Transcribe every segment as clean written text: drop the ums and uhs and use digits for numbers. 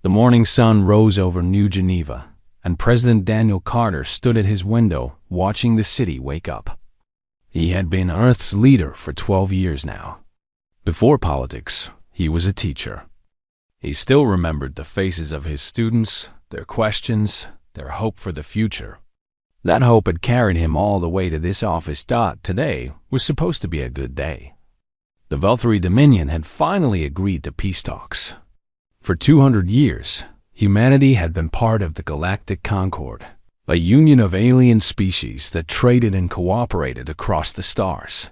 The morning sun rose over New Geneva, and President Daniel Carter stood at his window watching the city wake up. He had been Earth's leader for 12 years now. Before politics, he was a teacher. He still remembered the faces of his students, their questions, their hope for the future. That hope had carried him all the way to this office. Today was supposed to be a good day. The Veltri Dominion had finally agreed to peace talks. For 200 years, humanity had been part of the Galactic Concord, a union of alien species that traded and cooperated across the stars.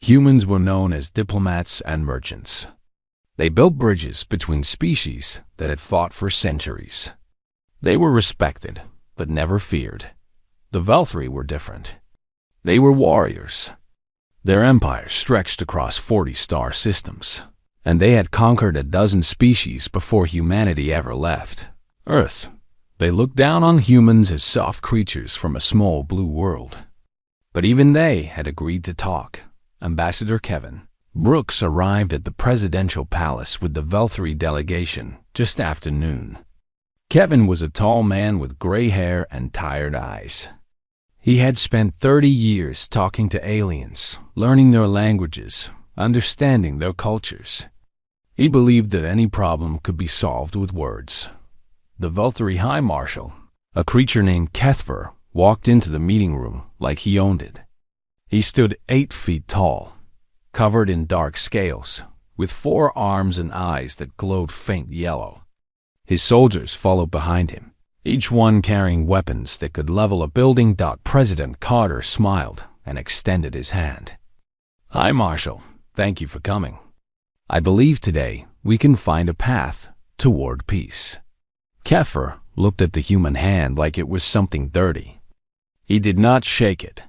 Humans were known as diplomats and merchants. They built bridges between species that had fought for centuries. They were respected, but never feared. The Veltri were different. They were warriors. Their empire stretched across 40 star systems, and they had conquered a dozen species before humanity ever left Earth. They looked down on humans as soft creatures from a small blue world. But even they had agreed to talk. Ambassador Kevin Brooks arrived at the presidential palace with the Veltri delegation just after noon. Kevin was a tall man with gray hair and tired eyes. He had spent 30 years talking to aliens, learning their languages, understanding their cultures. He believed that any problem could be solved with words. The Veltri High Marshal, a creature named Kethur, walked into the meeting room like he owned it. He stood 8 feet tall, covered in dark scales, with 4 arms and eyes that glowed faint yellow. His soldiers followed behind him, each one carrying weapons that could level a building. President Carter smiled and extended his hand. "High Marshal, thank you for coming. I believe today we can find a path toward peace." Kethur looked at the human hand like it was something dirty. He did not shake it.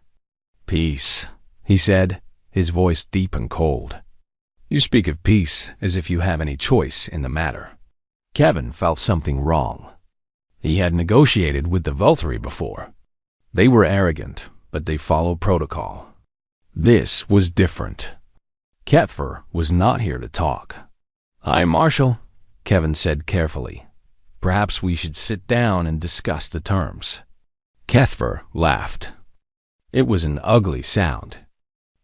"Peace," he said, his voice deep and cold. "You speak of peace as if you have any choice in the matter." Kevin felt something wrong. He had negotiated with the Veltri before. They were arrogant, but they followed protocol. This was different. Kethur was not here to talk. "High Marshal," Kevin said carefully, "perhaps we should sit down and discuss the terms." Kethur laughed. It was an ugly sound.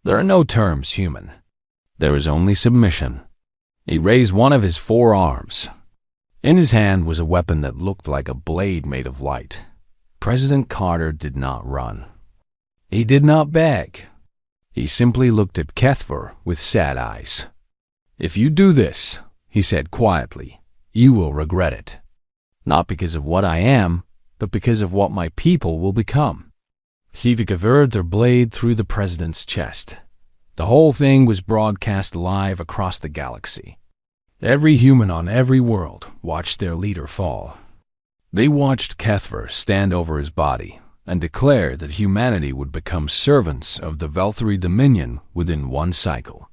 "There are no terms, human. There is only submission." He raised one of his 4 arms. In his hand was a weapon that looked like a blade made of light. President Carter did not run. He did not beg. He simply looked at Kethur with sad eyes. "If you do this," he said quietly, "you will regret it. Not because of what I am, but because of what my people will become." He Keather their blade through the president's chest. The whole thing was broadcast live across the galaxy. Every human on every world watched their leader fall. They watched Kethur stand over his body and declare that humanity would become servants of the Veltri Dominion within 1 cycle.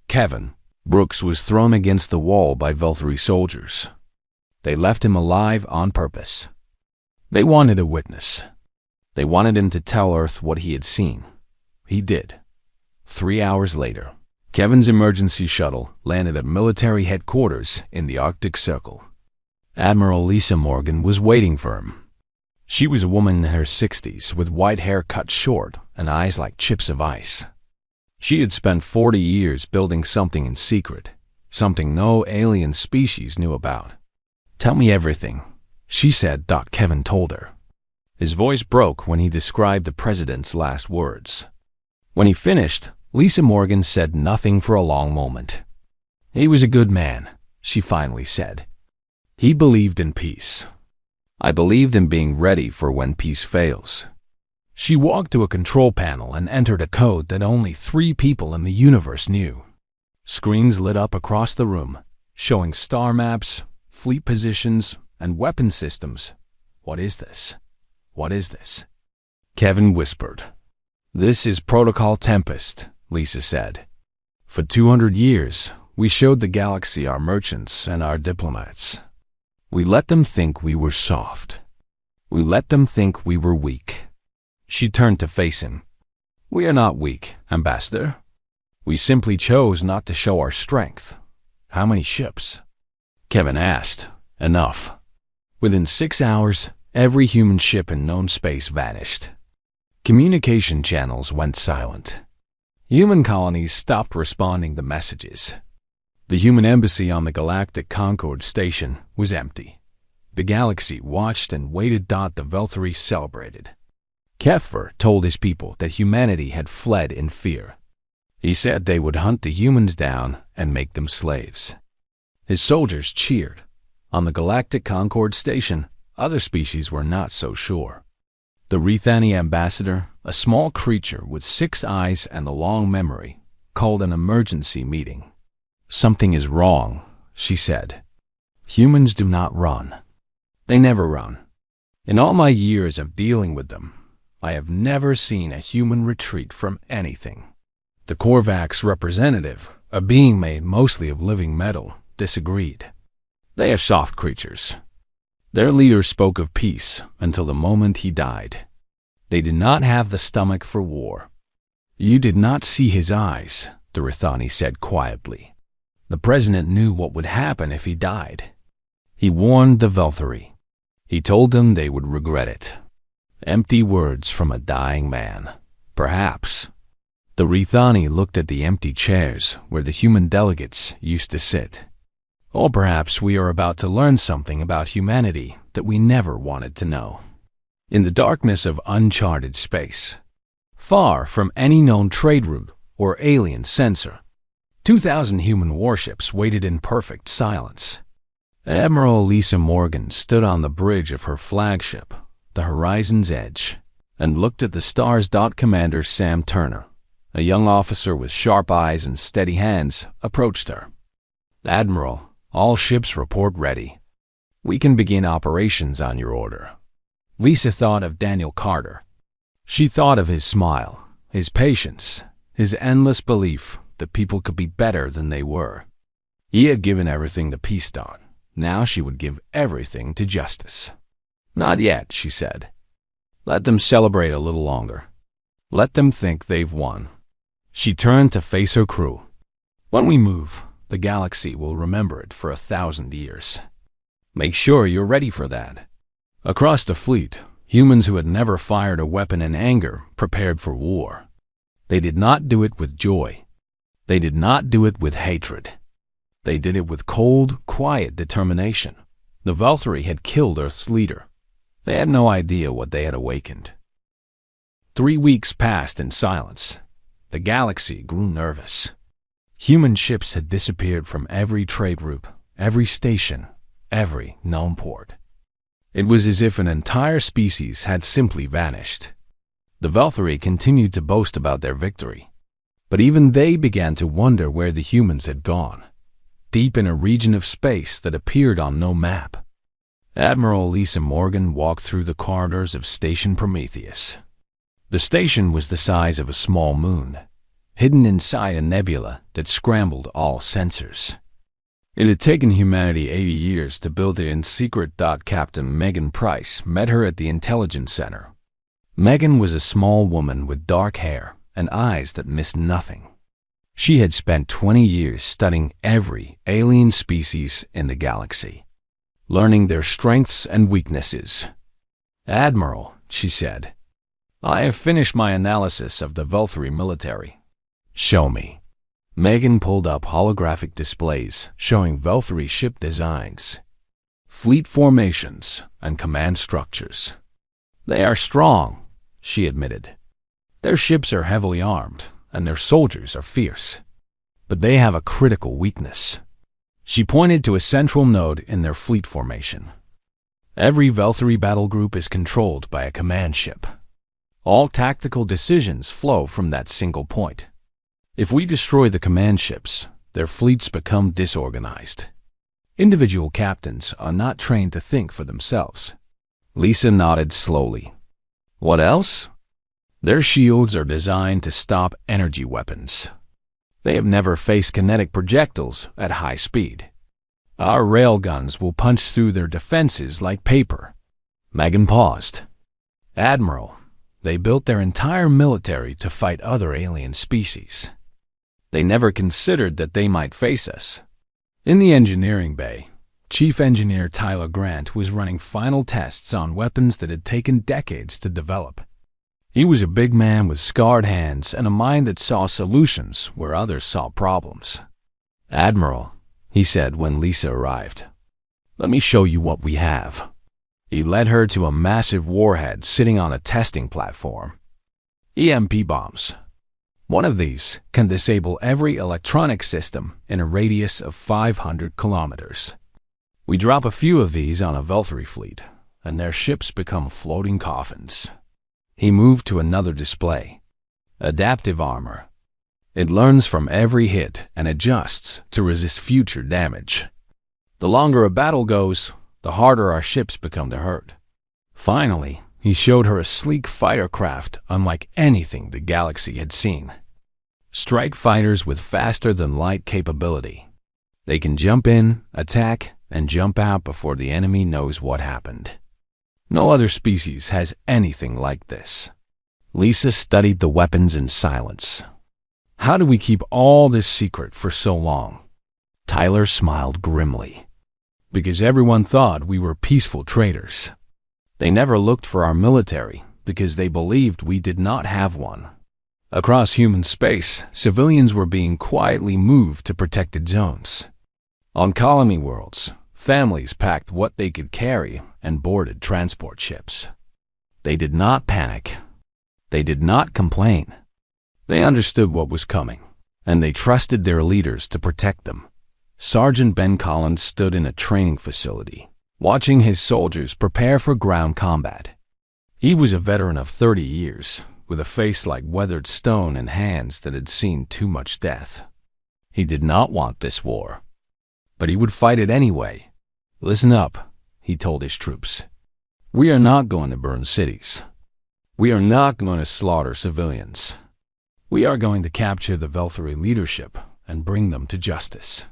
Kevin Brooks was thrown against the wall by Veltri soldiers. They left him alive on purpose. They wanted a witness. They wanted him to tell Earth what he had seen. He did. 3 hours later, Kevin's emergency shuttle landed at military headquarters in the Arctic Circle. Admiral Lisa Morgan was waiting for him. She was a woman in her 60s with white hair cut short and eyes like chips of ice. She had spent 40 years building something in secret, something no alien species knew about. "Tell me everything," she said. Kevin told her. His voice broke when he described the president's last words. When he finished, Lisa Morgan said nothing for a long moment. "He was a good man," she finally said. "He believed in peace. I believed in being ready for when peace fails." She walked to a control panel and entered a code that only 3 people in the universe knew. Screens lit up across the room, showing star maps, fleet positions, and weapon systems. "What is this? What is this?" Kevin whispered. "This is Protocol Tempest," Lisa said. "For 200 years, we showed the galaxy our merchants and our diplomats. We let them think we were soft. We let them think we were weak." She turned to face him. "We are not weak, Ambassador. We simply chose not to show our strength." "How many ships?" Kevin asked. Enough. Within 6 hours, every human ship in known space vanished. Communication channels went silent. Human colonies stopped responding to messages. The human embassy on the Galactic Concord station was empty. The galaxy watched and waited. The Velthari celebrated. Kethur told his people that humanity had fled in fear. He said they would hunt the humans down and make them slaves. His soldiers cheered. On the Galactic Concord station, other species were not so sure. The Rethani ambassador, a small creature with 6 eyes and a long memory, called an emergency meeting. "Something is wrong," she said. "Humans do not run. They never run. In all my years of dealing with them, I have never seen a human retreat from anything." The Korvax representative, a being made mostly of living metal, disagreed. "They are soft creatures." Their leader spoke of peace until the moment he died. They did not have the stomach for war. "You did not see his eyes," the Rethani said quietly. "The president knew what would happen if he died. He warned the Velthari. He told them they would regret it." Empty words from a dying man. Perhaps. The Rethani looked at the empty chairs where the human delegates used to sit. Or perhaps we are about to learn something about humanity that we never wanted to know. In the darkness of uncharted space, far from any known trade route or alien sensor, 2,000 human warships waited in perfect silence. Admiral Lisa Morgan stood on the bridge of her flagship, the Horizon's Edge, and looked at the stars. Commander Sam Turner, a young officer with sharp eyes and steady hands, approached her. "Admiral, all ships report ready. We can begin operations on your order." Lisa thought of Daniel Carter. She thought of his smile, his patience, his endless belief that people could be better than they were. He had given everything to peace. Now she would give everything to justice. "Not yet," she said. "Let them celebrate a little longer. Let them think they've won." She turned to face her crew. "When we move, the galaxy will remember it for 1,000 years. Make sure you're ready for that." Across the fleet, humans who had never fired a weapon in anger prepared for war. They did not do it with joy. They did not do it with hatred. They did it with cold, quiet determination. The Velthari had killed Earth's leader. They had no idea what they had awakened. 3 weeks passed in silence. The galaxy grew nervous. Human ships had disappeared from every trade route, every station, every known port. It was as if an entire species had simply vanished. The Velthari continued to boast about their victory, but even they began to wonder where the humans had gone, deep in a region of space that appeared on no map. Admiral Lisa Morgan walked through the corridors of Station Prometheus. The station was the size of a small moon, hidden inside a nebula that scrambled all sensors. It had taken humanity 80 years to build it in secret. Captain Megan Price met her at the Intelligence Center. Megan was a small woman with dark hair and eyes that missed nothing. She had spent 20 years studying every alien species in the galaxy, learning their strengths and weaknesses. "Admiral," she said, "I have finished my analysis of the Velthari military." "Show me." Megan pulled up holographic displays showing Velthari ship designs, fleet formations, and command structures. "They are strong," she admitted. "Their ships are heavily armed, and their soldiers are fierce. But they have a critical weakness." She pointed to a central node in their fleet formation. Every Velthari battle group is controlled by a command ship. All tactical decisions flow from that single point. If we destroy the command ships, their fleets become disorganized. Individual captains are not trained to think for themselves. Lisa nodded slowly. "What else?" "Their shields are designed to stop energy weapons. They have never faced kinetic projectiles at high speed. Our railguns will punch through their defenses like paper." Megan paused. "Admiral, they built their entire military to fight other alien species. They never considered that they might face us. In the engineering bay, Chief Engineer Tyler Grant was running final tests on weapons that had taken decades to develop. He was a big man with scarred hands and a mind that saw solutions where others saw problems. "Admiral," he said when Lisa arrived, "let me show you what we have." He led her to a massive warhead sitting on a testing platform. EMP bombs. One of these can disable every electronic system in a radius of 500 kilometers. We drop a few of these on a Veltri fleet, and their ships become floating coffins. He moved to another display. Adaptive armor. It learns from every hit and adjusts to resist future damage. The longer a battle goes, the harder our ships become to hurt. Finally, he showed her a sleek fighter craft unlike anything the galaxy had seen. Strike fighters with faster-than-light capability. They can jump in, attack, and jump out before the enemy knows what happened. No other species has anything like this. Lisa studied the weapons in silence. How do we keep all this secret for so long? Tyler smiled grimly. Because everyone thought we were peaceful traders. They never looked for our military because they believed we did not have one. Across human space, civilians were being quietly moved to protected zones. On colony worlds, families packed what they could carry and boarded transport ships. They did not panic. They did not complain. They understood what was coming, and they trusted their leaders to protect them. Sergeant Ben Collins stood in a training facility, watching his soldiers prepare for ground combat. He was a veteran of 30 years, with a face like weathered stone and hands that had seen too much death. He did not want this war, but he would fight it anyway. "Listen up," he told his troops. "We are not going to burn cities. We are not going to slaughter civilians. We are going to capture the Veltri leadership and bring them to justice.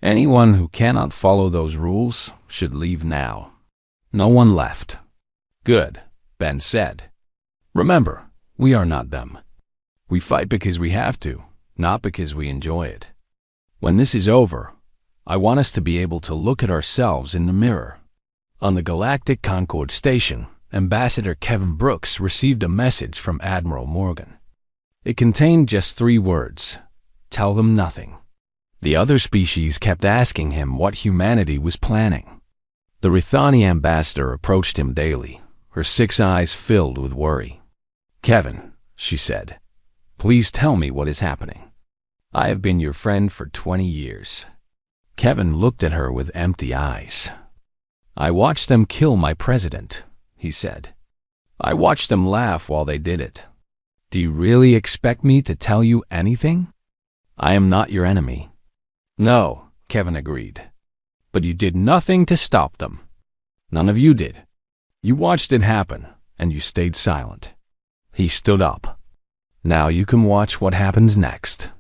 Anyone who cannot follow those rules should leave now." No one left. "Good," Ben said. "Remember, we are not them. We fight because we have to, not because we enjoy it. When this is over, I want us to be able to look at ourselves in the mirror." On the Galactic Concord station, Ambassador Kevin Brooks received a message from Admiral Morgan. It contained just 3 words: "Tell them nothing." The other species kept asking him what humanity was planning. The Rithani ambassador approached him daily, her 6 eyes filled with worry. "Kevin," she said, "please tell me what is happening. I have been your friend for 20 years. Kevin looked at her with empty eyes. "I watched them kill my president," he said. "I watched them laugh while they did it. Do you really expect me to tell you anything? I am not your enemy." "No," Kevin agreed. "But you did nothing to stop them. None of you did. You watched it happen, and you stayed silent." He stood up. "Now you can watch what happens next."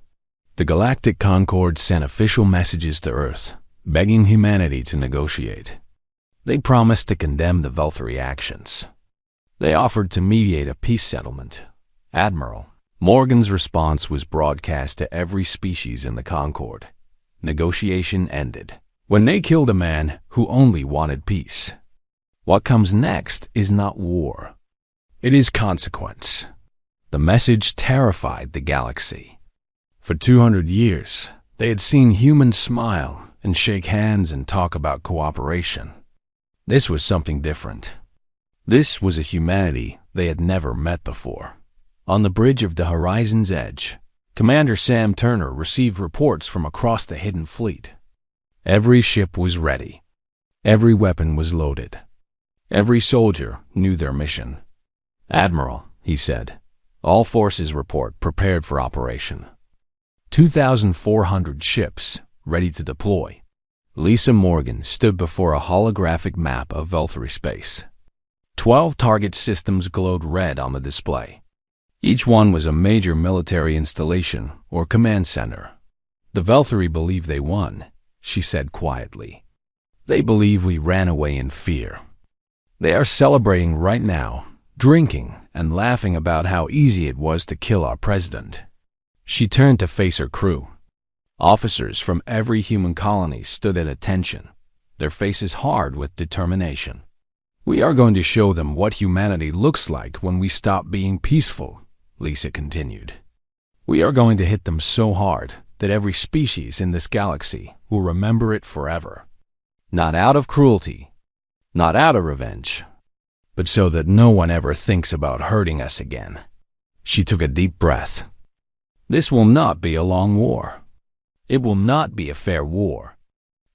The Galactic Concord sent official messages to Earth, begging humanity to negotiate. They promised to condemn the Veltri actions. They offered to mediate a peace settlement. Admiral Morgan's response was broadcast to every species in the Concord. Negotiation ended when they killed a man who only wanted peace. What comes next is not war. It is consequence. The message terrified the galaxy. For 200 years, they had seen humans smile and shake hands and talk about cooperation. This was something different. This was a humanity they had never met before. On the bridge of the horizon's edge, Commander Sam Turner received reports from across the hidden fleet. Every ship was ready. Every weapon was loaded. Every soldier knew their mission. "Admiral," he said, "all forces report prepared for operation. 2,400 ships ready to deploy." Lisa Morgan stood before a holographic map of Veltri space. 12 target systems glowed red on the display. Each one was a major military installation or command center. "The Veltri believe they won," she said quietly. "They believe we ran away in fear. They are celebrating right now, drinking and laughing about how easy it was to kill our president." She turned to face her crew. Officers from every human colony stood at attention. their faces hard with determination. "We are going to show them what humanity looks like when we stop being peaceful," Lisa continued. "We are going to hit them so hard that every species in this galaxy will remember it forever. Not out of cruelty, not out of revenge, but so that no one ever thinks about hurting us again." She took a deep breath. "This will not be a long war. It will not be a fair war.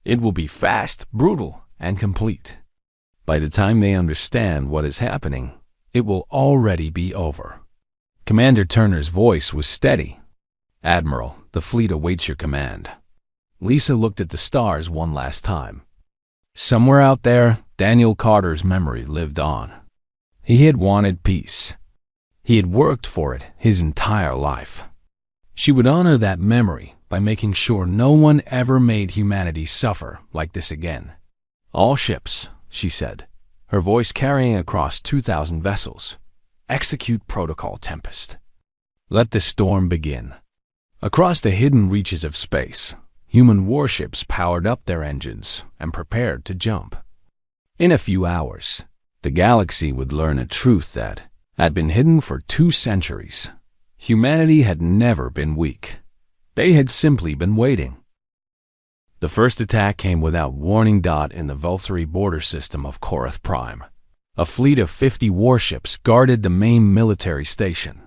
It will be fast, brutal, and complete. By the time they understand what is happening, it will already be over." Commander Turner's voice was steady. "Admiral, the fleet awaits your command." Lisa looked at the stars one last time. Somewhere out there, Daniel Carter's memory lived on. He had wanted peace. He had worked for it his entire life. She would honor that memory by making sure no one ever made humanity suffer like this again. "All ships," she said, her voice carrying across 2,000 vessels, "execute Protocol Tempest. Let the storm begin." Across the hidden reaches of space, human warships powered up their engines and prepared to jump. In a few hours, the galaxy would learn a truth that had been hidden for 2 centuries. Humanity had never been weak. They had simply been waiting. The first attack came without warning. In the Velthari border system of Korath Prime, a fleet of 50 warships guarded the main military station.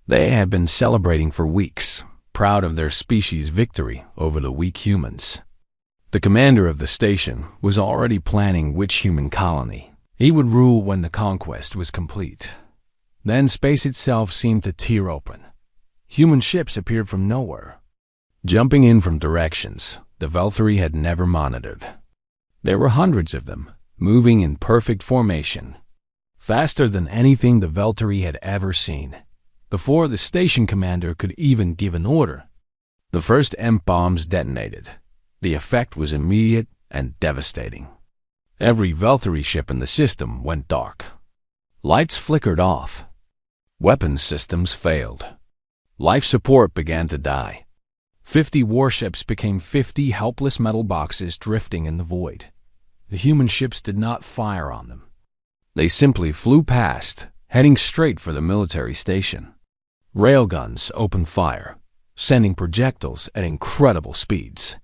They had been celebrating for weeks, proud of their species' victory over the weak humans. The commander of the station was already planning which human colony he would rule when the conquest was complete. Then space itself seemed to tear open. Human ships appeared from nowhere, jumping in from directions the Velthari had never monitored. There were hundreds of them, moving in perfect formation, faster than anything the Velthari had ever seen. Before the station commander could even give an order, the first EMP bombs detonated. The effect was immediate and devastating. Every Velthari ship in the system went dark. Lights flickered off. Weapons systems failed. Life support began to die. 50 warships became 50 helpless metal boxes drifting in the void. The human ships did not fire on them. They simply flew past, heading straight for the military station. Railguns opened fire, sending projectiles at incredible speeds.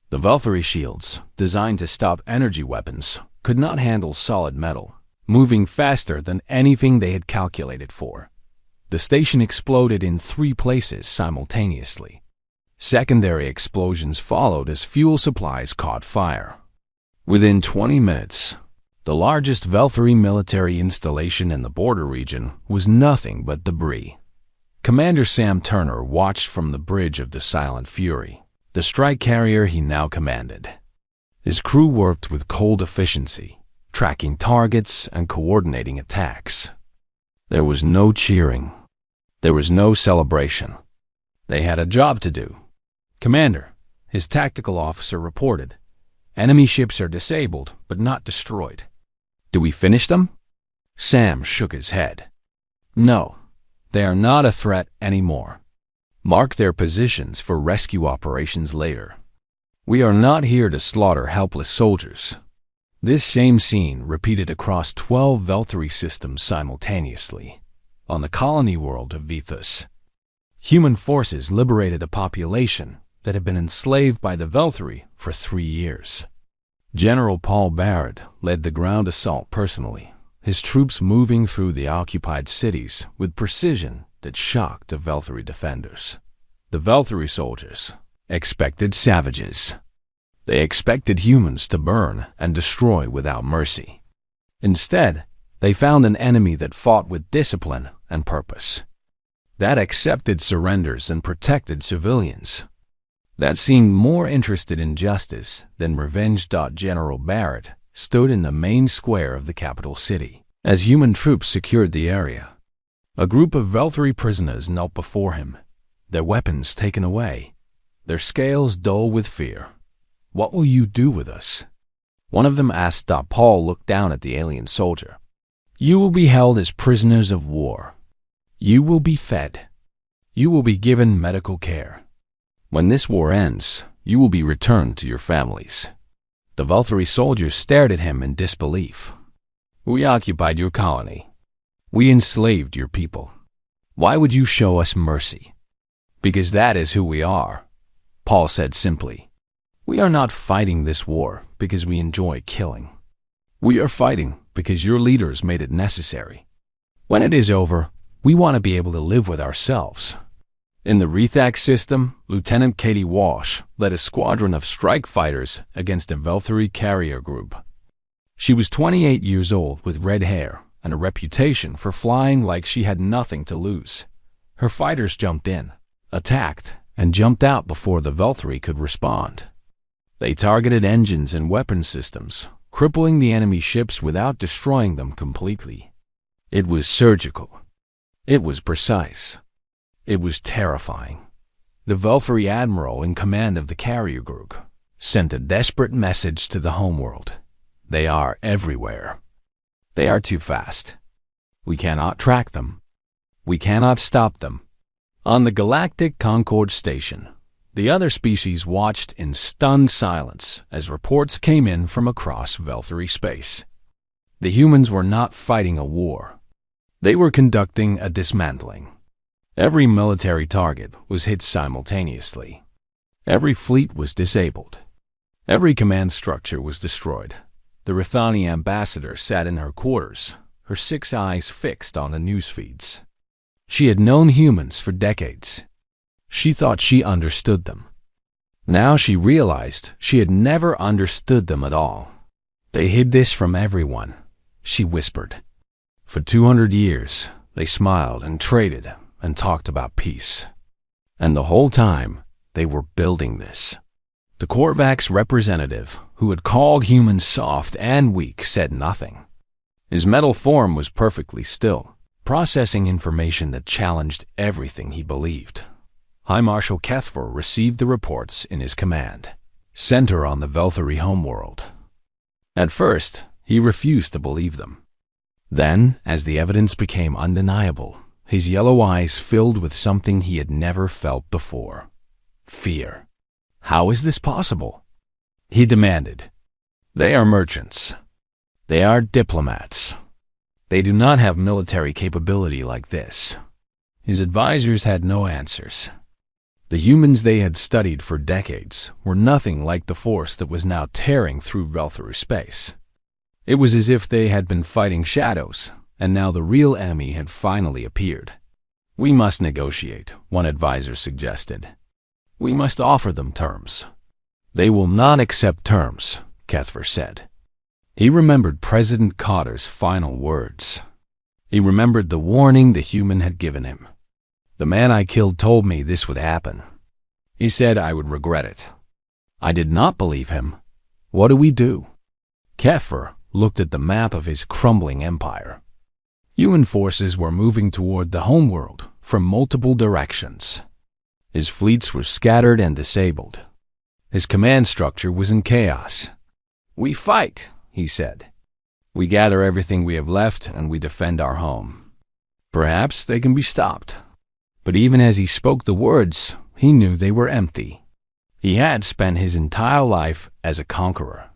The Velthari shields, designed to stop energy weapons, could not handle solid metal, moving faster than anything they had calculated for. The station exploded in 3 places simultaneously. Secondary explosions followed as fuel supplies caught fire. Within 20 minutes, the largest Velthari military installation in the border region was nothing but debris. Commander Sam Turner watched from the bridge of the Silent Fury, the strike carrier he now commanded. His crew worked with cold efficiency, tracking targets and coordinating attacks. There was no cheering. There was no celebration. They had a job to do. "Commander," his tactical officer reported, "enemy ships are disabled but not destroyed. Do we finish them?" Sam shook his head. "No. They are not a threat anymore. Mark their positions for rescue operations later. We are not here to slaughter helpless soldiers." This same scene repeated across 12 Velthari systems simultaneously, on the colony world of Vithus. Human forces liberated a population that had been enslaved by the Velthari for 3 years. General Paul Barrett led the ground assault personally, his troops moving through the occupied cities with precision that shocked the Velthari defenders. The Velthari soldiers expected savages. They expected humans to burn and destroy without mercy. Instead, they found an enemy that fought with discipline and purpose, that accepted surrenders and protected civilians, that seemed more interested in justice than revenge. General Barrett stood in the main square of the capital city as human troops secured the area. A group of Velthari prisoners knelt before him, their weapons taken away, their scales dull with fear. "What will you do with us?" one of them asked. Paul looked down at the alien soldier. "You will be held as prisoners of war. You will be fed. You will be given medical care. When this war ends, you will be returned to your families. The Valkyrie soldiers stared at him in disbelief. "We occupied your colony. We enslaved your people. Why would you show us mercy?" "Because that is who we are," Paul said simply. "We are not fighting this war because we enjoy killing. We are fighting because your leaders made it necessary. When it is over, we want to be able to live with ourselves." In the Rethak system, Lieutenant Katie Walsh led a squadron of strike fighters against a Valkyrie carrier group. She was 28 years old with red hair and a reputation for flying like she had nothing to lose. Her fighters jumped in, attacked, and jumped out before the Valkyrie could respond. They targeted engines and weapon systems, crippling the enemy ships without destroying them completely. It was surgical. It was precise. It was terrifying. The Valkyrie admiral in command of the carrier group sent a desperate message to the homeworld. They are everywhere. They are too fast. We cannot track them. We cannot stop them. On the Galactic Concord station, the other species watched in stunned silence as reports came in from across Valkyrie space. The humans were not fighting a war. They were conducting a dismantling. Every military target was hit simultaneously. Every fleet was disabled. Every command structure was destroyed. The Rithani ambassador sat in her quarters, her 6 eyes fixed on the news feeds. She had known humans for decades. She thought she understood them. Now she realized she had never understood them at all. "They hid this from everyone," she whispered. "For 200 years, they smiled and traded and talked about peace. And the whole time, they were building this." The Korvax representative, who had called humans soft and weak, said nothing. His metal form was perfectly still, processing information that challenged everything he believed. High Marshal Kethur received the reports in his command center on the Valkyrie homeworld. At first, he refused to believe them. Then, as the evidence became undeniable, his yellow eyes filled with something he had never felt before: fear. "How is this possible?" he demanded. "They are merchants. They are diplomats. They do not have military capability like this." His advisors had no answers. The humans they had studied for decades were nothing like the force that was now tearing through Valkyrie space. It was as if they had been fighting shadows, and now the real enemy had finally appeared. "We must negotiate," one advisor suggested. "We must offer them terms." "They will not accept terms," Kethur said. He remembered President Keather's final words. He remembered the warning the human had given him. "The man I killed told me this would happen. He said I would regret it." I did not believe him. What do we do? Kethur looked at the map of his crumbling empire. Human forces were moving toward the homeworld from multiple directions. His fleets were scattered and disabled. His command structure was in chaos. "We fight," he said. "We gather everything we have left and we defend our home. Perhaps they can be stopped." But even as he spoke the words, he knew they were empty. He had spent his entire life as a conqueror.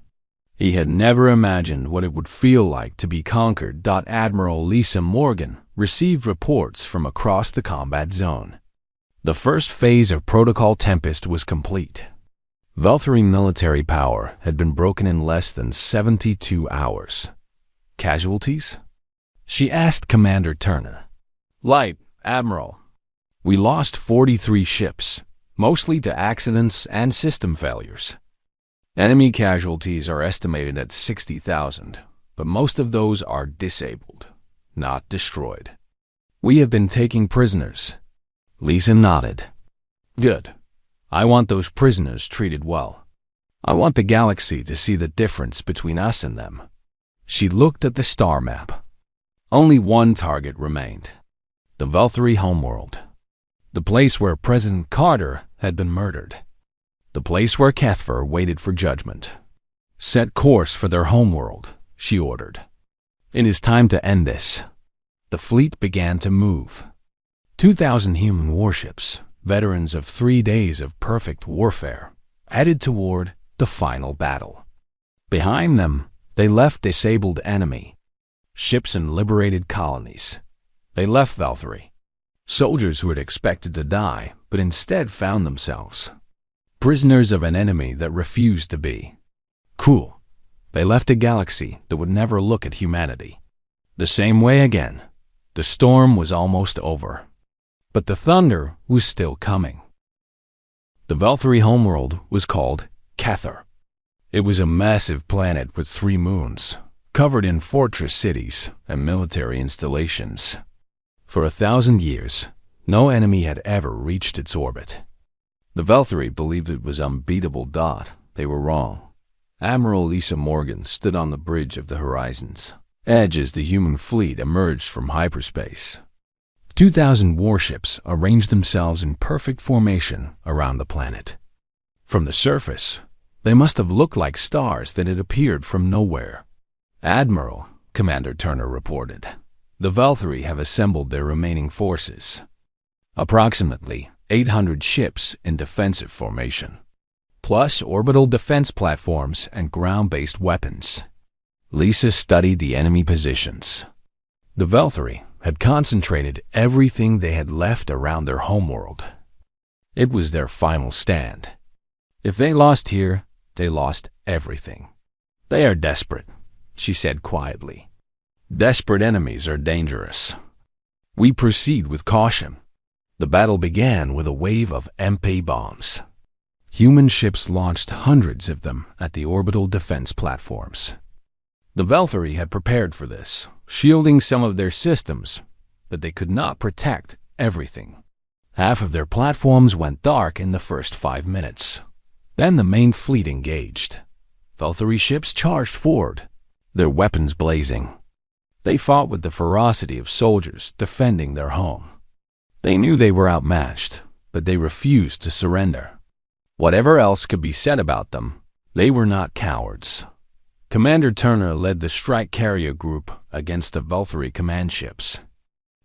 He had never imagined what it would feel like to be conquered. Admiral Lisa Morgan received reports from across the combat zone. The first phase of Protocol Tempest was complete. Valkyrie military power had been broken in less than 72 hours. Casualties? She asked Commander Turner. "Light, Admiral. We lost 43 ships, mostly to accidents and system failures. Enemy casualties are estimated at 60,000, but most of those are disabled, not destroyed. We have been taking prisoners." Lisa nodded. "Good. I want those prisoners treated well. I want the galaxy to see the difference between us and them." She looked at the star map. Only one target remained: the Valkyrie homeworld. The place where President Keather had been murdered. The place where Kethur waited for judgment. "Set course for their homeworld," she ordered. "It is time to end this." The fleet began to move. 2,000 human warships, veterans of 3 days of perfect warfare, headed toward the final battle. Behind them, they left disabled enemy ships and liberated colonies. They left Valkyrie, soldiers who had expected to die, but instead found themselves prisoners of an enemy that refused to be cool. They left a galaxy that would never look at humanity the same way again. The storm was almost over, but the thunder was still coming. The Valkyrie homeworld was called Kethur. It was a massive planet with 3 moons, covered in fortress cities and military installations. For 1,000 years, no enemy had ever reached its orbit. The Valkyrie believed it was unbeatable. They were wrong. Admiral Lisa Morgan stood on the bridge of the horizon's edge as the human fleet emerged from hyperspace. 2,000 warships arranged themselves in perfect formation around the planet. From the surface, they must have looked like stars that had appeared from nowhere. "Admiral," Commander Turner reported, "the Valkyrie have assembled their remaining forces. Approximately 800 ships in defensive formation, plus orbital defense platforms and ground-based weapons." Lisa studied the enemy positions. The Valkyrie had concentrated everything they had left around their homeworld. It was their final stand. If they lost here, they lost everything. "They are desperate," she said quietly. "Desperate enemies are dangerous. We proceed with caution." The battle began with a wave of MP bombs. Human ships launched hundreds of them at the orbital defense platforms. The Valkyrie had prepared for this, shielding some of their systems, but they could not protect everything. Half of their platforms went dark in the first 5 minutes. Then the main fleet engaged. Valkyrie ships charged forward, their weapons blazing. They fought with the ferocity of soldiers defending their home. They knew they were outmatched, but they refused to surrender. Whatever else could be said about them, they were not cowards. Commander Turner led the strike carrier group against the Valkyrie command ships.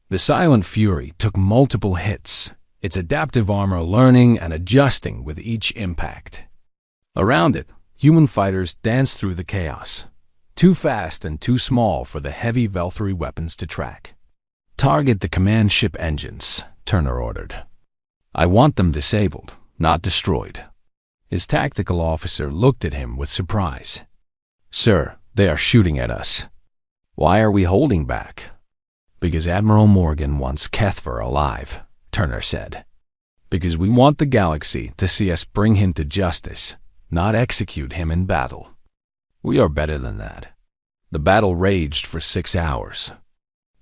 The Silent Fury took multiple hits, its adaptive armor learning and adjusting with each impact. Around it, human fighters danced through the chaos, too fast and too small for the heavy Valkyrie weapons to track. "Target the command ship engines," Turner ordered. "I want them disabled, not destroyed." His tactical officer looked at him with surprise. "Sir, they are shooting at us." "Why are we holding back?" "Because Admiral Morgan wants Kethur alive," Turner said. "Because we want the galaxy to see us bring him to justice, not execute him in battle. We are better than that." The battle raged for 6 hours.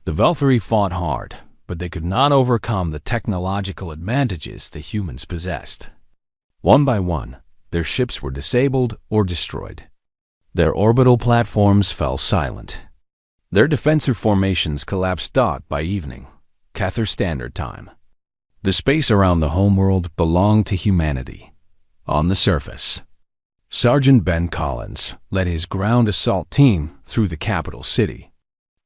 The Valkyrie fought hard, but they could not overcome the technological advantages the humans possessed. One by one, their ships were disabled or destroyed. Their orbital platforms fell silent. Their defensive formations collapsed by evening, Kethur Standard Time. The space around the homeworld belonged to humanity. On the surface, Sergeant Ben Collins led his ground assault team through the capital city.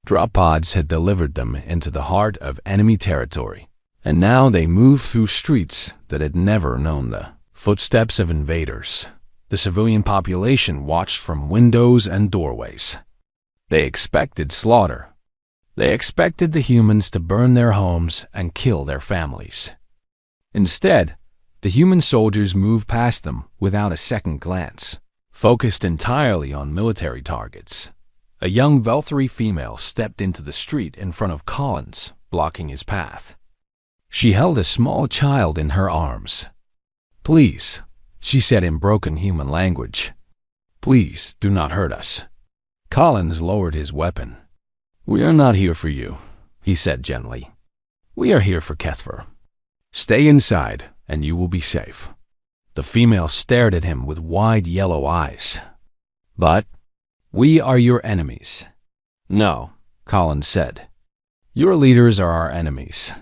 Drop pods had delivered them into the heart of enemy territory, and now they moved through streets that had never known the footsteps of invaders. The civilian population watched from windows and doorways. They expected slaughter. They expected the humans to burn their homes and kill their families. Instead, the human soldiers moved past them without a second glance, focused entirely on military targets. A young Valkyrie female stepped into the street in front of Collins, blocking his path. She held a small child in her arms. "Please," she said in broken human language, "please do not hurt us." Collins lowered his weapon. "We are not here for you," he said gently. "We are here for Kethur. Stay inside and you will be safe." The female stared at him with wide yellow eyes. "But we are your enemies." "No," Collins said. "Your leaders are our enemies.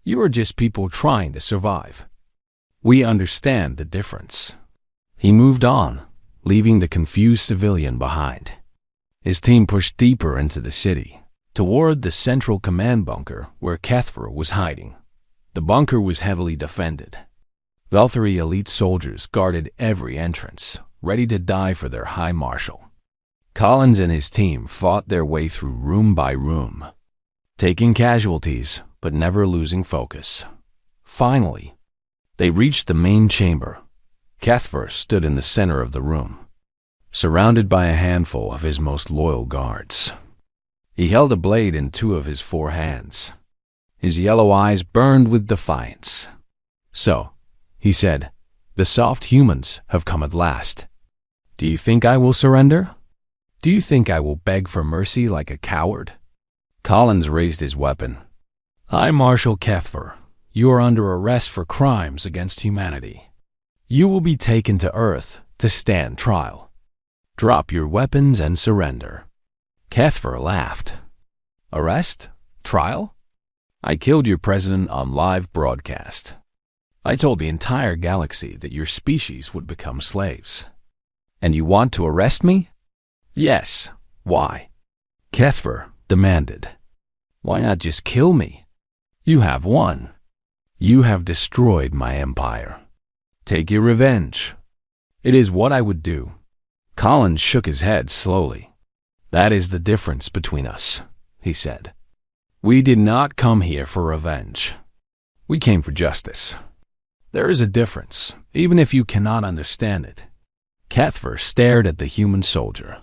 You are just people trying to survive. We understand the difference." He moved on, leaving the confused civilian behind. His team pushed deeper into the city, toward the central command bunker where Kethur was hiding. The bunker was heavily defended. Valkyrie elite soldiers guarded every entrance, ready to die for their High Marshal. Collins and his team fought their way through room by room, taking casualties but never losing focus. Finally, they reached the main chamber. Kethur stood in the center of the room, surrounded by a handful of his most loyal guards. He held a blade in 2 of his 4 hands. His yellow eyes burned with defiance. "So," he said, "the soft humans have come at last. Do you think I will surrender? Do you think I will beg for mercy like a coward?" Collins raised his weapon. "High Marshal Kethur, you are under arrest for crimes against humanity. You will be taken to Earth to stand trial. Drop your weapons and surrender." Kethur laughed. "Arrest? Trial? I killed your president on live broadcast. I told the entire galaxy that your species would become slaves. And you want to arrest me?" "Yes. Why?" Kethur demanded. "Why not just kill me? You have won. You have destroyed my empire. Take your revenge." "It is what I would do." Collins shook his head slowly. "That is the difference between us," he said. "We did not come here for revenge. We came for justice. There is a difference, even if you cannot understand it." Kethur stared at the human soldier.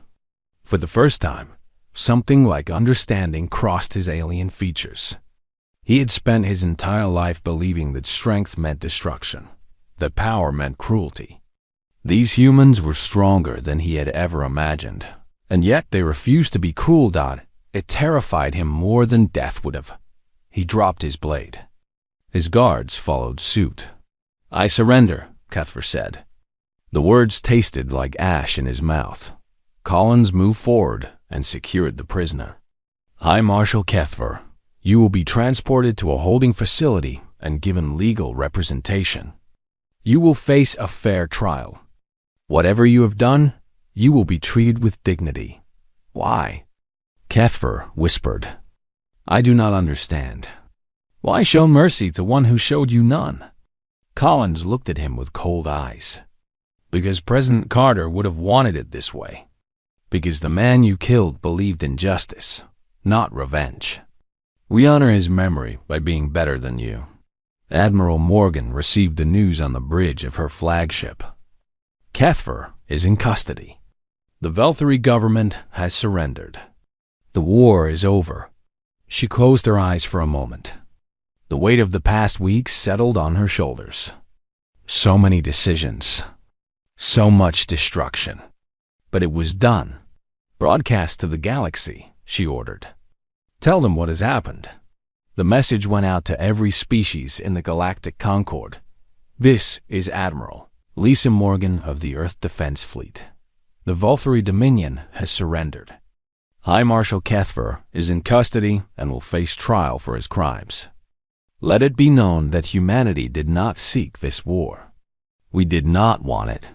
For the first time, something like understanding crossed his alien features. He had spent his entire life believing that strength meant destruction, that power meant cruelty. These humans were stronger than he had ever imagined, and yet they refused to be cruel. It terrified him more than death would have. He dropped his blade. His guards followed suit. "I surrender," Kethur said. The words tasted like ash in his mouth. Collins moved forward and secured the prisoner. "High Marshal Kethur, you will be transported to a holding facility and given legal representation. You will face a fair trial. Whatever you have done, you will be treated with dignity." "Why?" Kethur whispered. "I do not understand. Why show mercy to one who showed you none?" Collins looked at him with cold eyes. "Because President Carter would have wanted it this way. Because the man you killed believed in justice, not revenge. We honor his memory by being better than you." Admiral Morgan received the news on the bridge of her flagship. Kethur is in custody. The Velthari government has surrendered. The war is over. She closed her eyes for a moment. The weight of the past weeks settled on her shoulders. So many decisions. So much destruction. But it was done. "Broadcast to the galaxy," she ordered. "Tell them what has happened." The message went out to every species in the Galactic Concord. "This is Admiral Lisa Morgan of the Earth Defense Fleet. The Velthari Dominion has surrendered. High Marshal Kethur is in custody and will face trial for his crimes. Let it be known that humanity did not seek this war. We did not want it.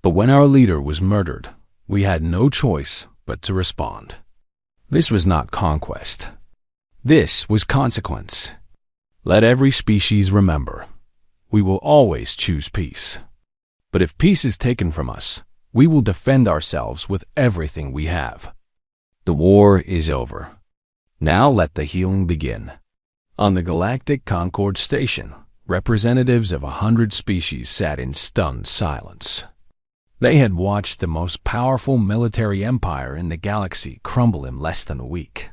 But when our leader was murdered, we had no choice but to respond. This was not conquest. This was consequence. Let every species remember, we will always choose peace. But if peace is taken from us, we will defend ourselves with everything we have. The war is over. Now let the healing begin." On the Galactic Concord Station, representatives of 100 species sat in stunned silence. They had watched the most powerful military empire in the galaxy crumble in less than a week.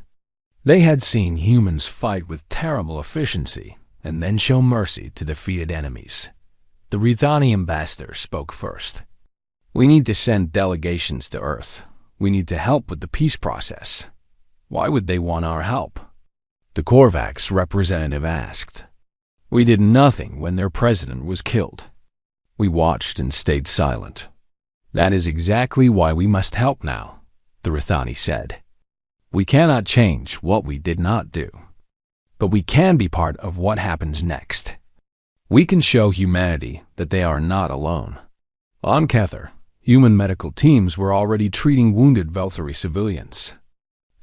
They had seen humans fight with terrible efficiency and then show mercy to defeated enemies. The Rithani ambassador spoke first. "We need to send delegations to Earth. We need to help with the peace process." "Why would they want our help?" the Korvax representative asked. "We did nothing when their president was killed. We watched and stayed silent." "That is exactly why we must help now," the Rithani said. "We cannot change what we did not do, but we can be part of what happens next. We can show humanity that they are not alone." On Kethur, human medical teams were already treating wounded Velthari civilians.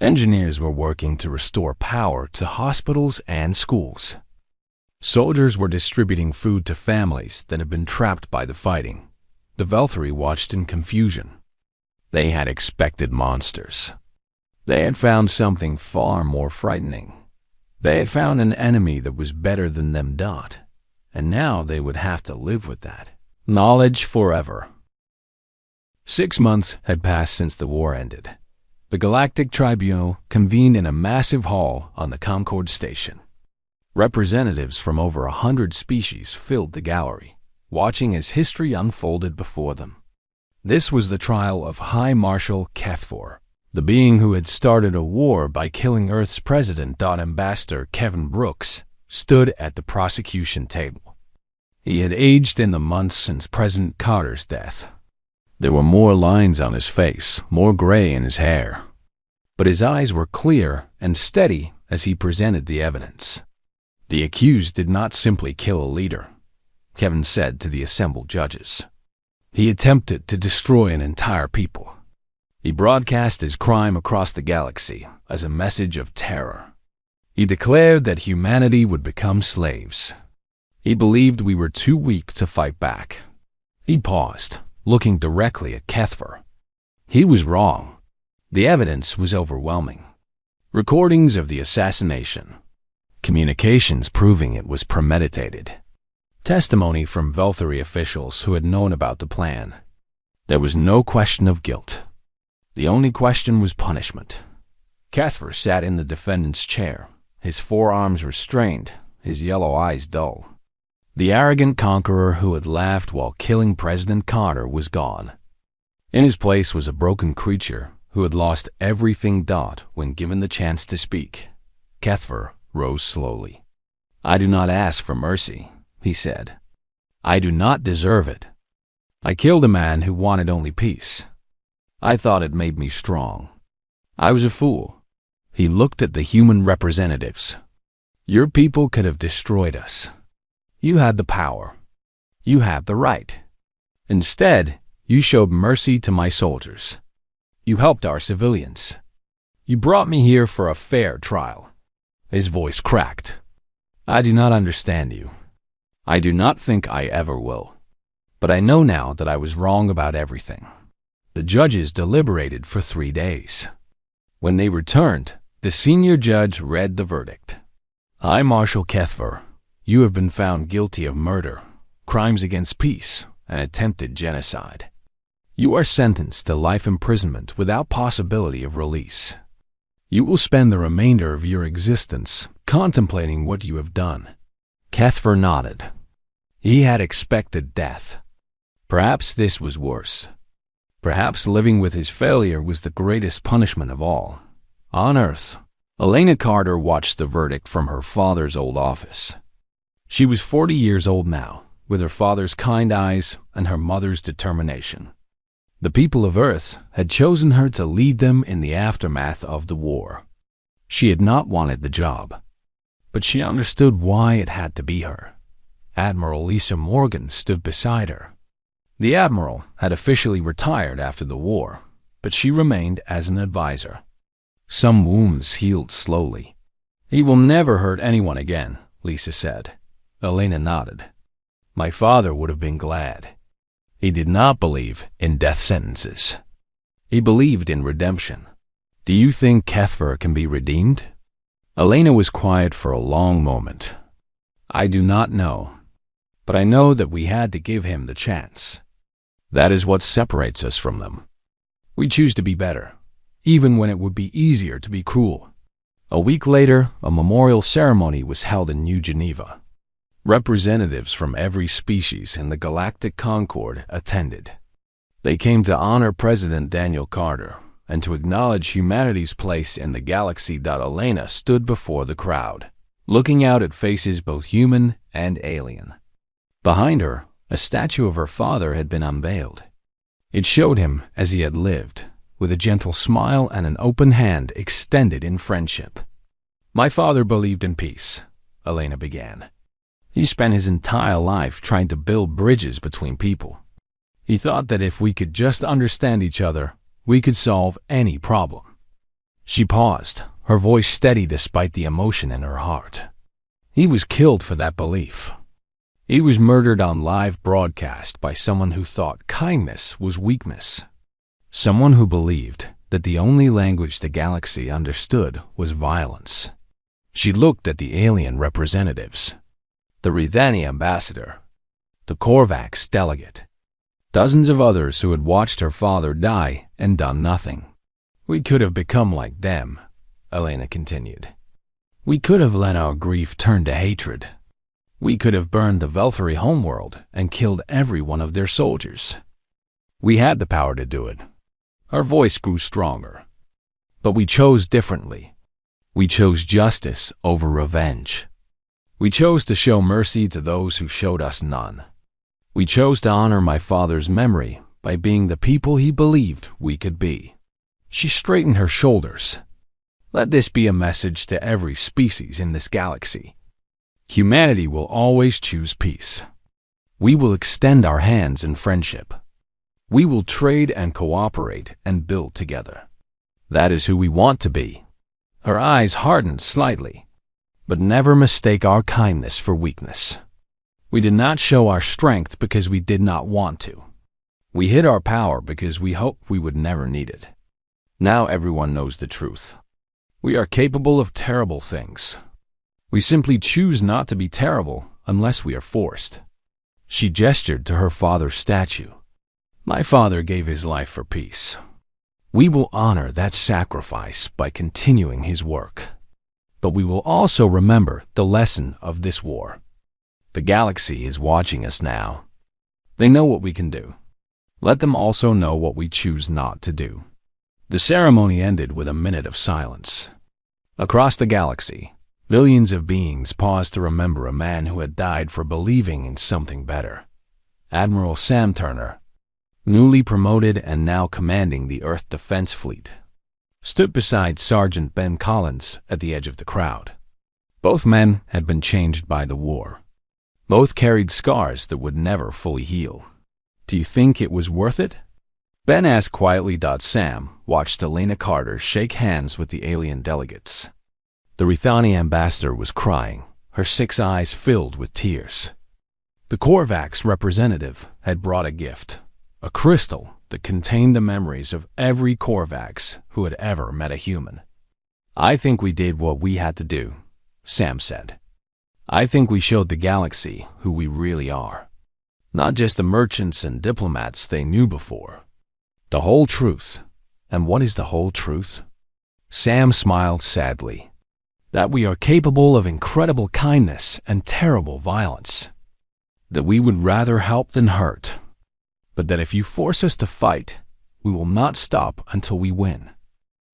Engineers were working to restore power to hospitals and schools. Soldiers were distributing food to families that had been trapped by the fighting. The Velthari watched in confusion. They had expected monsters. They had found something far more frightening. They had found an enemy that was better than them. And now they would have to live with that knowledge forever. 6 months had passed since the war ended. The Galactic Tribunal convened in a massive hall on the Concord station. Representatives from over 100 species filled the gallery, watching as history unfolded before them. This was the trial of High Marshal Kethur, the being who had started a war by killing Earth's president. Ambassador Kevin Brooks stood at the prosecution table. He had aged in the months since President Carter's death. There were more lines on his face, more gray in his hair. But his eyes were clear and steady as he presented the evidence. The accused did not simply kill a leader, Kevin said to the assembled judges. He attempted to destroy an entire people. He broadcast his crime across the galaxy as a message of terror. He declared that humanity would become slaves. He believed we were too weak to fight back. He paused, looking directly at Kethur. He was wrong. The evidence was overwhelming. Recordings of the assassination. Communications proving it was premeditated. Testimony from Velthari officials who had known about the plan. There was no question of guilt. The only question was punishment. Kethur sat in the defendant's chair, his forearms restrained, his yellow eyes dull. The arrogant conqueror who had laughed while killing President Carter was gone. In his place was a broken creature who had lost everything. When given the chance to speak, Kethur rose slowly. "I do not ask for mercy," he said. "I do not deserve it. I killed a man who wanted only peace. I thought it made me strong. I was a fool." He looked at the human representatives. "Your people could have destroyed us. You had the power. You had the right. Instead, you showed mercy to my soldiers. You helped our civilians. You brought me here for a fair trial." His voice cracked. "I do not understand you. I do not think I ever will. But I know now that I was wrong about everything." The judges deliberated for 3 days. When they returned, the senior judge read the verdict. "High Marshal Kethur, you have been found guilty of murder, crimes against peace, and attempted genocide. You are sentenced to life imprisonment without possibility of release. You will spend the remainder of your existence contemplating what you have done." Kethur nodded. He had expected death. Perhaps this was worse. Perhaps living with his failure was the greatest punishment of all. On Earth, Elena Carter watched the verdict from her father's old office. She was 40 years old now, with her father's kind eyes and her mother's determination. The people of Earth had chosen her to lead them in the aftermath of the war. She had not wanted the job, but she understood why it had to be her. Admiral Lisa Morgan stood beside her. The Admiral had officially retired after the war, but she remained as an advisor. Some wounds healed slowly. "He will never hurt anyone again," Lisa said. Elena nodded. "My father would have been glad." He did not believe in death sentences. He believed in redemption. "Do you think Kethur can be redeemed?" Elena was quiet for a long moment. "I do not know, but I know that we had to give him the chance. That is what separates us from them. We choose to be better, even when it would be easier to be cruel." A week later, a memorial ceremony was held in New Geneva. Representatives from every species in the Galactic Concord attended. They came to honor President Daniel Carter and to acknowledge humanity's place in the galaxy. Elena stood before the crowd, looking out at faces both human and alien. Behind her, a statue of her father had been unveiled. It showed him as he had lived, with a gentle smile and an open hand extended in friendship. "My father believed in peace," Elena began. "He spent his entire life trying to build bridges between people. He thought that if we could just understand each other, we could solve any problem." She paused, her voice steady despite the emotion in her heart. "He was killed for that belief. He was murdered on live broadcast by someone who thought kindness was weakness. Someone who believed that the only language the galaxy understood was violence. She looked at the alien representatives, the Rithani ambassador, the Korvax delegate, dozens of others who had watched her father die and done nothing. We could have become like them, Elena continued. We could have let our grief turn to hatred. We could have burned the Velthari homeworld and killed every one of their soldiers. We had the power to do it. Our voice grew stronger. But we chose differently. We chose justice over revenge. We chose to show mercy to those who showed us none. We chose to honor my father's memory by being the people he believed we could be. She straightened her shoulders. Let this be a message to every species in this galaxy. Humanity will always choose peace. We will extend our hands in friendship. We will trade and cooperate and build together. That is who we want to be. Her eyes hardened slightly, but never mistake our kindness for weakness. We did not show our strength because we did not want to. We hid our power because we hoped we would never need it. Now everyone knows the truth. We are capable of terrible things. We simply choose not to be terrible unless we are forced. She gestured to her father's statue. My father gave his life for peace. We will honor that sacrifice by continuing his work. But we will also remember the lesson of this war. The galaxy is watching us now. They know what we can do. Let them also know what we choose not to do. The ceremony ended with a minute of silence. Across the galaxy, millions of beings paused to remember a man who had died for believing in something better. Admiral Sam Turner, newly promoted and now commanding the Earth Defense Fleet, stood beside Sergeant Ben Collins at the edge of the crowd. Both men had been changed by the war. Both carried scars that would never fully heal. Do you think it was worth it? Ben asked quietly. Sam watched Elena Carter shake hands with the alien delegates. The Rithani ambassador was crying, her 6 eyes filled with tears. The Korvax representative had brought a gift, a crystal that contained the memories of every Korvax who had ever met a human. I think we did what we had to do, Sam said. I think we showed the galaxy who we really are. Not just the merchants and diplomats they knew before. The whole truth. And what is the whole truth? Sam smiled sadly. That we are capable of incredible kindness and terrible violence. That we would rather help than hurt. But that if you force us to fight, we will not stop until we win.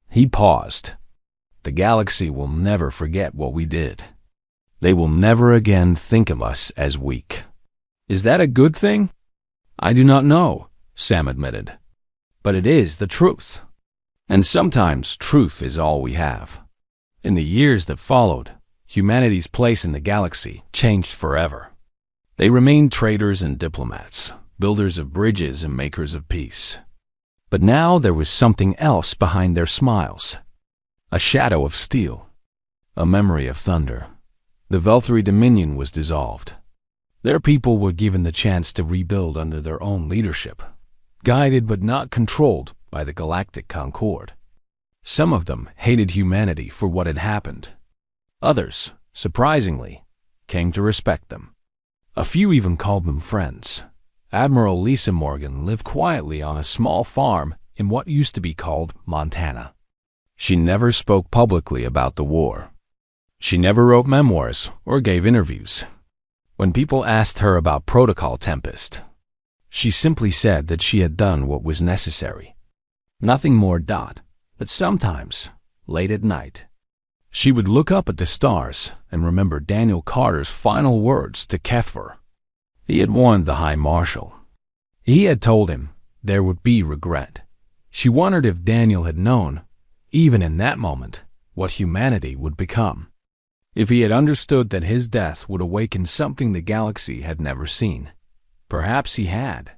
He paused. The galaxy will never forget what we did. They will never again think of us as weak. Is that a good thing? I do not know, Sam admitted. But it is the truth. And sometimes truth is all we have. In the years that followed, humanity's place in the galaxy changed forever. They remained traders and diplomats, builders of bridges and makers of peace. But now there was something else behind their smiles. A shadow of steel. A memory of thunder. The Velthari Dominion was dissolved. Their people were given the chance to rebuild under their own leadership, guided but not controlled by the Galactic Concord. Some of them hated humanity for what had happened. Others, surprisingly, came to respect them. A few even called them friends. Admiral Lisa Morgan lived quietly on a small farm in what used to be called Montana. She never spoke publicly about the war. She never wrote memoirs or gave interviews. When people asked her about Protocol Tempest, she simply said that she had done what was necessary. Nothing more. But sometimes, late at night, she would look up at the stars and remember Daniel Carter's final words to Kethur. He had warned the High Marshal. He had told him there would be regret. She wondered if Daniel had known, even in that moment, what humanity would become. If he had understood that his death would awaken something the galaxy had never seen. Perhaps he had.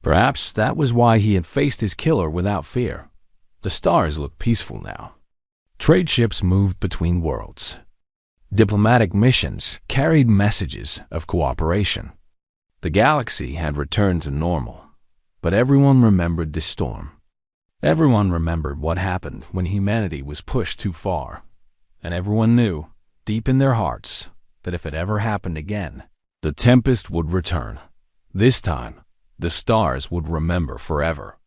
Perhaps that was why he had faced his killer without fear. The stars looked peaceful now. Trade ships moved between worlds. Diplomatic missions carried messages of cooperation. The galaxy had returned to normal, but everyone remembered the storm. Everyone remembered what happened when humanity was pushed too far, and everyone knew, deep in their hearts, that if it ever happened again, the Tempest would return. This time, the stars would remember forever.